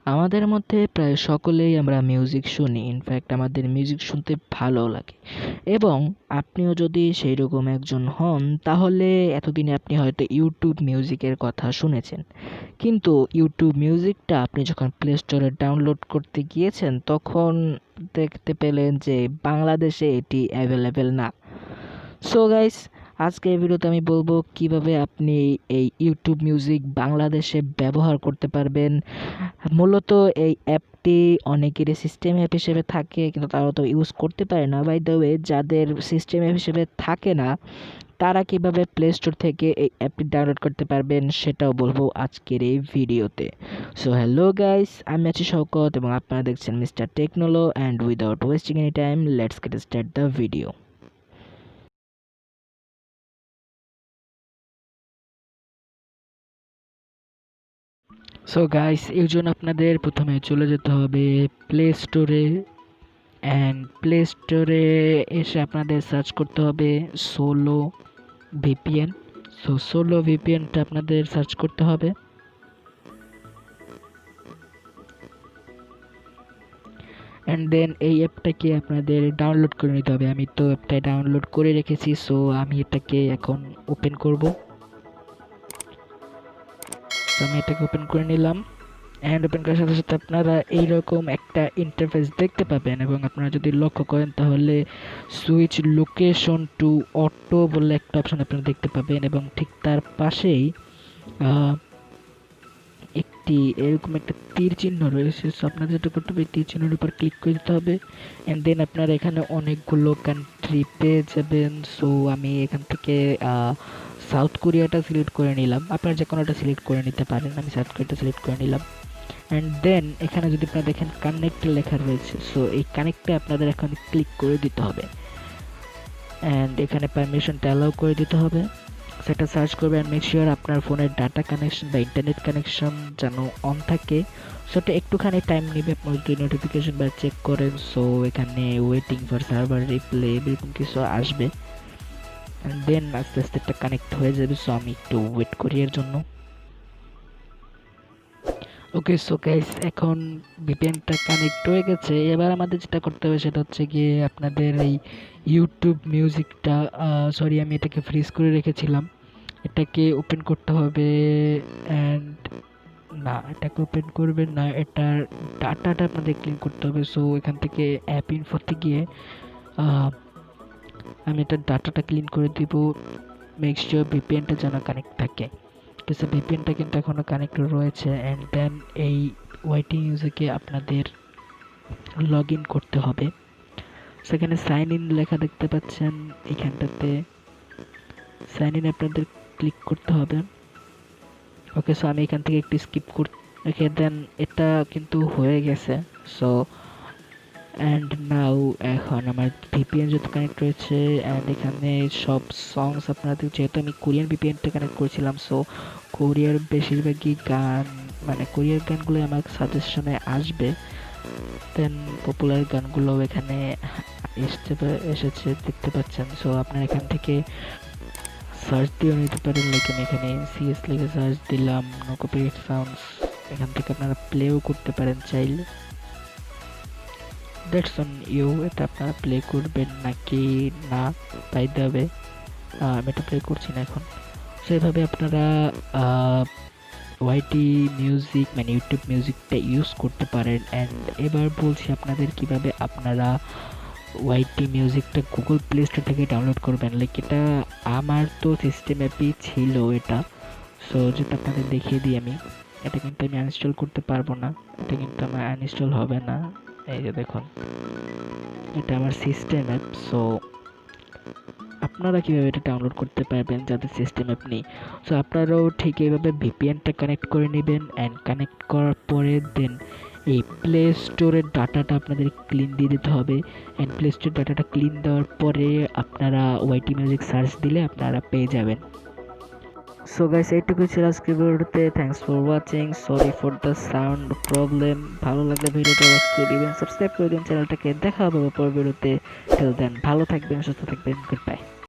আমাদের মধ্যে প্রায় সকলেই আমরা মিউজিক শুনি। ইনফ্যাক্ট আমাদের মিউজিক শুনতে ভালো লাগে এবং আপনিও যদি সেই রকম একজন হন তাহলে এতদিনে আপনি হয়তো ইউটিউব মিউজিকের কথা শুনেছেন। কিন্তু ইউটিউব মিউজিকটা আপনি যখন প্লে স্টোরে ডাউনলোড করতে গিয়েছেন তখন দেখতে পেলেন যে বাংলাদেশে এটি অ্যাভেলেবেল না। সো গাইস, আজকে এই ভিডিওতে আমি বলবো কিভাবে আপনি এই ইউটিউব মিউজিক বাংলাদেশে ব্যবহার করতে পারবেন। মূলত এই অ্যাপটি অনেকেরই সিস্টেম অ্যাপ হিসেবে থাকে কিন্তু তারা তো ইউজ করতে পারে না। বাই দ্য ওয়ে, যাদের সিস্টেম অ্যাপ হিসেবে থাকে না তারা কিভাবে প্লে স্টোর থেকে এই অ্যাপটি ডাউনলোড করতে পারবেন সেটাও বলবো আজকের এই ভিডিওতে। সো হ্যালো গাইস, আমি আছি শওকত এবং আপনারা দেখছেন mister Technolo, and without wasting any time let's get start the video. So guys, এর জন্য আপনাদের প্রথমে চলে যেতে হবে প্লে স্টোরে, অ্যান্ড প্লে স্টোরে এসে আপনাদের সার্চ করতে হবে সোলো ভিপিএন। সো সোলো ভিপিএনটা আপনাদের সার্চ করতে হবে, অ্যান্ড দেন এই অ্যাপটাকে আপনাদের ডাউনলোড করে নিতে হবে। আমি তো অ্যাপটা ডাউনলোড করে রেখেছি, সো আমি এটাকে এখন ওপেন করব। তো আমি এটাকে ওপেন করে নিলাম, অ্যান্ড ওপেন করার সাথে সাথে আপনারা এইরকম একটা ইন্টারফেস দেখতে পাবেন এবং আপনারা যদি লক্ষ্য করেন তাহলে সুইচ লোকেশন টু অটো বলে একটা অপশন আপনারা দেখতে পাবেন এবং ঠিক তার পাশেই একটি এরকম একটা তীর চিহ্ন রয়েছে। সো আপনাদের যেটা করতে হবে তীর চিহ্নের উপর ক্লিক করে দিতে হবে, অ্যান্ড দেন আপনারা এখানে অনেকগুলো কান্ট্রি পেয়ে যাবেন। সো আমি এখান থেকে সাউথ কোরিয়াটা সিলেক্ট করে নিলাম, আপনারা যে কোনোটা সিলেক্ট করে নিতে পারেন। আমি সাউথ কোরিয়াটা সিলেক্ট করে নিলাম, অ্যান্ড দেন এখানে যদি আপনারা দেখেন কানেক্ট লেখা রয়েছে, সো এই কানেক্টে আপনাদের এখন ক্লিক করে দিতে হবে, অ্যান্ড এখানে পারমিশনটা অ্যালাউ করে দিতে হবে। সেটা সার্চ করবেন, মেক শিওর আপনার ফোনের ডাটা কানেকশন বা ইন্টারনেট কানেকশন যেন অন থাকে। সেটা একটুখানি টাইম নেবে, আপনার যদি নোটিফিকেশন বা চেক করেন। সো এখানে ওয়েটিং ফর সার্ভার রিপ্লে এরকম কিছু আসবে, অ্যান্ড দেন আস্তে আস্তে একটা কানেক্ট হয়ে যাবে। সো আমি একটু ওয়েট করি এর জন্য। ওকে, সো গাইস, এখন ভিপিএনটা কানেক্ট হয়ে গেছে। এবার আমাদের যেটা করতে হবে সেটা হচ্ছে গিয়ে আপনাদের এই ইউটিউব মিউজিকটা, সরি আমি এটাকে ফ্রিজ করে রেখেছিলাম, এটাকে ওপেন করতে হবে। অ্যান্ড না, এটাকে ওপেন করবেন না, এটার ডাটাটা আপনাদের ক্লিন করতে হবে। সো এখান থেকে অ্যাপ ইনফোতে গিয়ে আমি এটার ডাটাটা ক্লিন করে দিব। মেক শিওর ভিপিএনটা যেন কানেক্ট থাকে। ঠিক আছে, ভিপিএনটা কিন্তু এখনও কানেক্ট রয়েছে। অ্যান্ড দেন এই ওয়াইটি মিউজিকে আপনাদের লগ ইন করতে হবে। সেখানে সাইন ইন লেখা দেখতে পাচ্ছেন, এখানটাতে সাইন ইন আপনাদের ক্লিক করতে হবে। ওকে, সো আমি এখান থেকে একটু স্কিপ রেখে দেন, এটা কিন্তু হয়ে গেছে। সো অ্যান্ড নাও এখন আমার ভিপিএন যত কানেক্ট রয়েছে, অ্যান্ড এখানে সব সংস আপনাদের, যেহেতু আমি কোরিয়ান ভিপিএনটা কানেক্ট করেছিলাম, সো কোরিয়ার বেশিরভাগই গান, মানে কোরিয়ার গানগুলো আমার সাজেশনে আসবে। দেন পপুলার গানগুলো এখানে এসেছে দেখতে পাচ্ছেন। সো আপনারা এখান থেকে সার্চ দিয়ে নিতে পারেন। লাইক আমি এখানে সিএস লিখে সার্চ দিলাম, নো কপিরাইট সাউন্ডস, এখান থেকে আপনারা প্লেও করতে পারেন চাইলে। দ্যাটস অন ইউ, এটা আপনারা প্লে করবেন নাকি না তাই দেবে। আমি এটা প্লে করছি না এখন। সো এভাবে আপনারা ওয়াইটি মিউজিক মানে ইউটিউব মিউজিকটা ইউজ করতে পারেন। অ্যান্ড এবার বলছি আপনাদের কিভাবে আপনারা ওয়াইটি মিউজিকটা গুগল প্লে স্টোর থেকে ডাউনলোড করবেন। লাইক এটা আমার তো সিস্টেম অ্যাপই ছিল এটা। সো যেটা আপনাদের দেখিয়ে দিই আমি, এটা কিন্তু আমি আনইনস্টল করতে পারবো না, এটা কিন্তু আমার আনইনস্টল হবে না। এই যে দেখুন, এটা আমার সিস্টেম অ্যাপ। সো আপনারা কীভাবে এটা ডাউনলোড করতে পারবেন যাদের সিস্টেম অ্যাপ নেই। সো আপনারাও ঠিক এইভাবে ভিপিএনটা কানেক্ট করে নেবেন, অ্যান্ড কানেক্ট করার পরে দেন এই প্লে স্টোরের ডাটাটা আপনাদের ক্লিন দিয়ে দিতে হবে। অ্যান্ড প্লে স্টোর ডাটাটা ক্লিন দেওয়ার পরে আপনারা ওয়াইটি মিউজিক সার্চ দিলে আপনারা পেয়ে যাবেন। সো গাইস, এইটুকু ছিল আজকের ভিডিওতে। Thanks for watching, sorry for the sound problem. ভালো লাগলে ভিডিওটা লাইক করে দিবেন, সাবস্ক্রাইব করে দিন চ্যানেলটাকে। দেখা হবে পরের ভিডিওতে। টিল দেন ভালো থাকবেন, সুস্থ থাকবেন, গুড বাই।